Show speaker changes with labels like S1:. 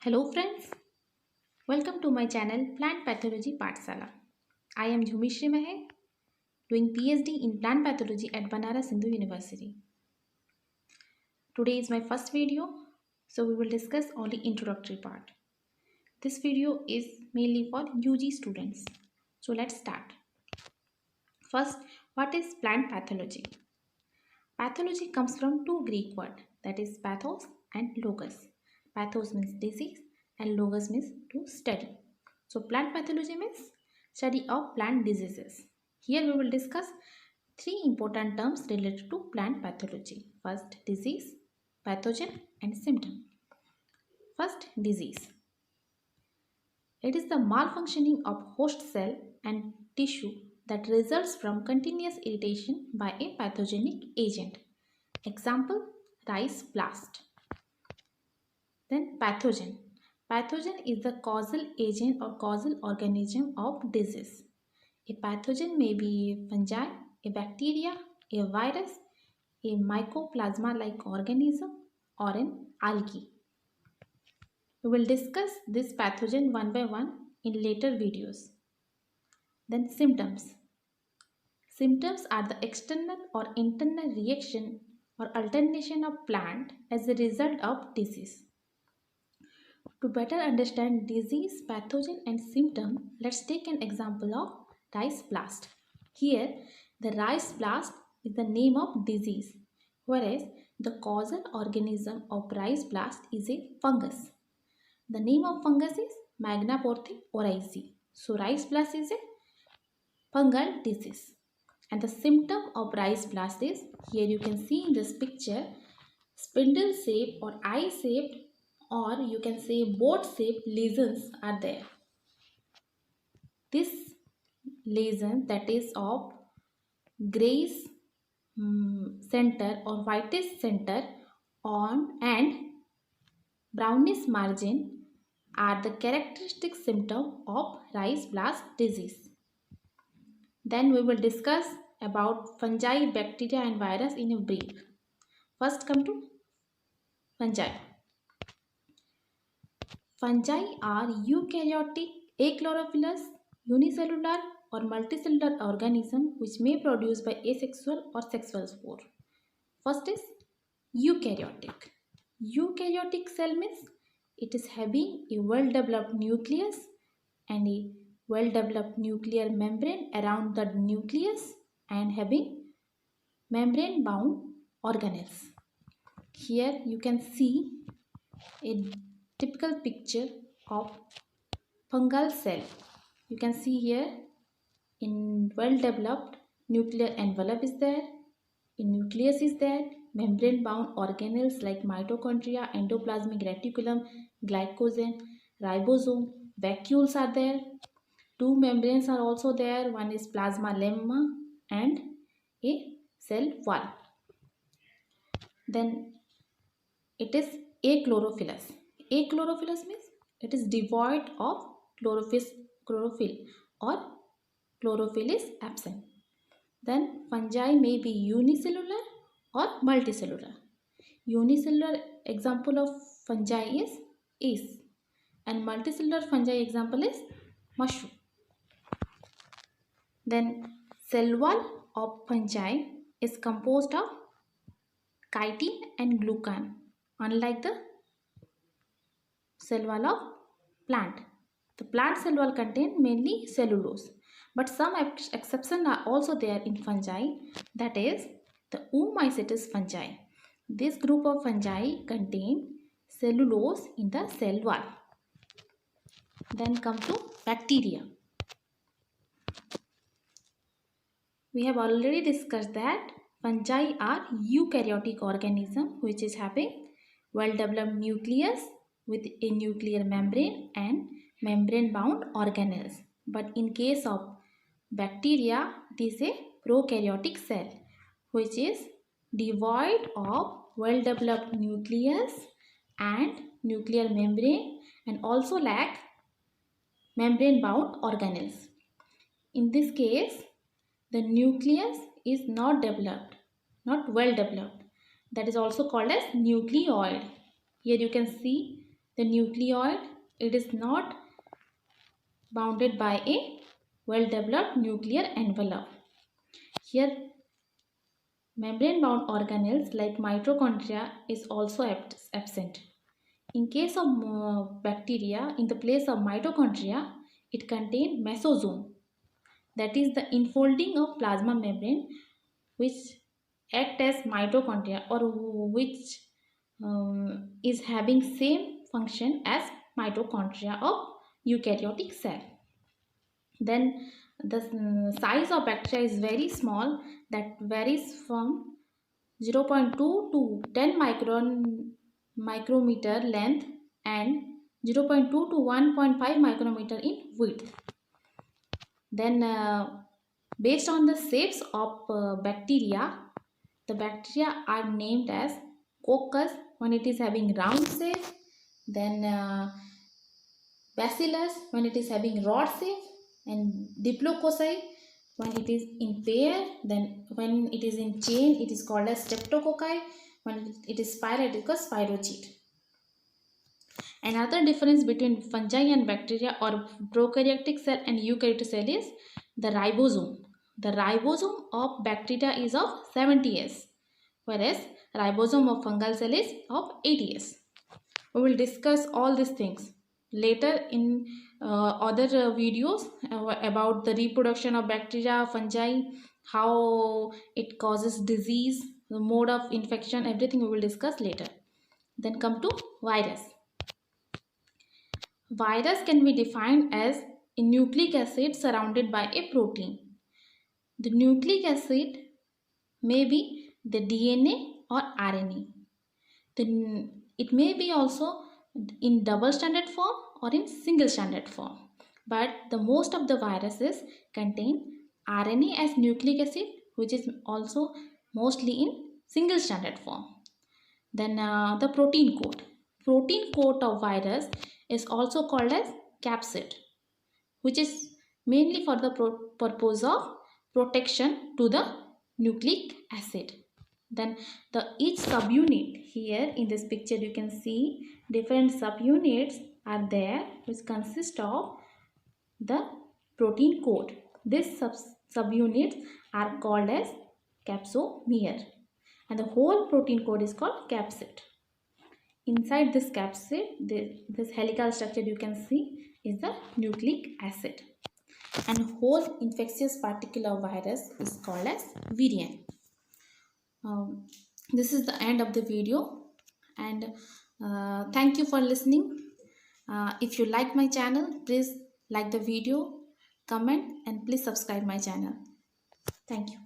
S1: Hello friends, welcome to my channel Plant Pathology Pathsala. I am Jhumishri Meher, doing PhD in Plant Pathology at Banaras Hindu University. Today is my first video, so we will discuss only introductory part. This video is mainly for UG students. So let's start. First, what is plant pathology? Pathology comes from two Greek words, that is pathos and logos. Pathos means disease and logos means to study. So plant pathology means study of plant diseases. Here we will discuss three important terms related to plant pathology. First, disease, pathogen and symptom. First, disease. It is the malfunctioning of host cell and tissue that results from continuous irritation by a pathogenic agent. Example, rice blast. Then pathogen. Pathogen is the causal agent or causal organism of disease. A pathogen may be a fungi, a bacteria, a virus, a mycoplasma-like organism, or an algae. We will discuss this pathogen one by one in later videos. Then symptoms. Symptoms are the external or internal reaction or alternation of plant as a result of disease. To better understand disease, pathogen and symptom, let's take an example of rice blast. Here, the rice blast is the name of disease, whereas the causal organism of rice blast is a fungus. The name of fungus is Magnaporthe oryzae. So, rice blast is a fungal disease. And the symptom of rice blast is, here you can see in this picture, spindle shape or eye shaped, or you can say boat shaped lesions are there. This lesion, that is of grayish center or whitish center on and brownish margin, are the characteristic symptom of rice blast disease. Then we will discuss about fungi, bacteria and virus in a brief. First come to fungi. Fungi are eukaryotic, achlorophyllous, unicellular or multicellular organism which may produce by asexual or sexual spore. First is eukaryotic. Eukaryotic cell means it is having a well-developed nucleus and a well-developed nuclear membrane around the nucleus and having membrane-bound organelles. Here you can see a typical picture of fungal cell. You can see here in well-developed nuclear envelope is there, a nucleus is there, membrane-bound organelles like mitochondria, endoplasmic reticulum, glycogen, ribosome, vacuoles are there. Two membranes are also there. One is plasma lemma and a cell wall. Then it is achlorophyllous. Achlorophyllous means it is devoid of chlorophyll or chlorophyll is absent. Then fungi may be unicellular or multicellular. Unicellular example of fungi is yeast and multicellular fungi example is mushroom. Then cell wall of fungi is composed of chitin and glucan, unlike the cell wall of plant. The plant cell wall contain mainly cellulose, but some exceptions are also there in fungi, that is the Oomycetes fungi. This group of fungi contain cellulose in the cell wall. Then come to bacteria. We have already discussed that fungi are eukaryotic organism which is having well-developed nucleus with a nuclear membrane and membrane-bound organelles. But in case of bacteria, it is a prokaryotic cell which is devoid of well-developed nucleus and nuclear membrane and also lack membrane-bound organelles. In this case, the nucleus is not developed, not well developed. That is also called as nucleoid. Here you can see The nucleoid, it is not bounded by a well-developed nuclear envelope. Here, membrane-bound organelles like mitochondria is also absent. In case of bacteria, in the place of mitochondria, it contains mesosome, that is the infolding of plasma membrane which act as mitochondria or which is having same function as mitochondria of eukaryotic cell. Then the size of bacteria is very small, that varies from 0.2 to 10 micrometer length and 0.2 to 1.5 micrometer in width. Then based on the shapes of bacteria, the bacteria are named as coccus when it is having round shape, then bacillus when it is having rod shape, and diplococci when it is in pair. Then when it is in chain, it is called as streptococci. When it is spiral, it is called spirochete. Another difference between fungi and bacteria or prokaryotic cell and eukaryotic cell is the ribosome. The ribosome of bacteria is of 70S, whereas ribosome of fungal cell is of 80S. We will discuss all these things later in other videos about the reproduction of bacteria, fungi, how it causes disease, the mode of infection, everything we will discuss later. Then come to virus. Virus can be defined as a nucleic acid surrounded by a protein. The nucleic acid may be the DNA or RNA. It may be also in double stranded form or in single stranded form. But the most of the viruses contain RNA as nucleic acid, which is also mostly in single stranded form. Then the protein coat. Protein coat of virus is also called as capsid, which is mainly for the purpose of protection to the nucleic acid. Then each subunit, here in this picture you can see different subunits are there which consist of the protein coat. These subunits are called as capsomere, and the whole protein coat is called capsid. Inside this capsid, this helical structure you can see is the nucleic acid, and whole infectious particle of virus is called as virion. This is the end of the video, and thank you for listening. If you like my channel, please like the video, comment, and please subscribe my channel. Thank you.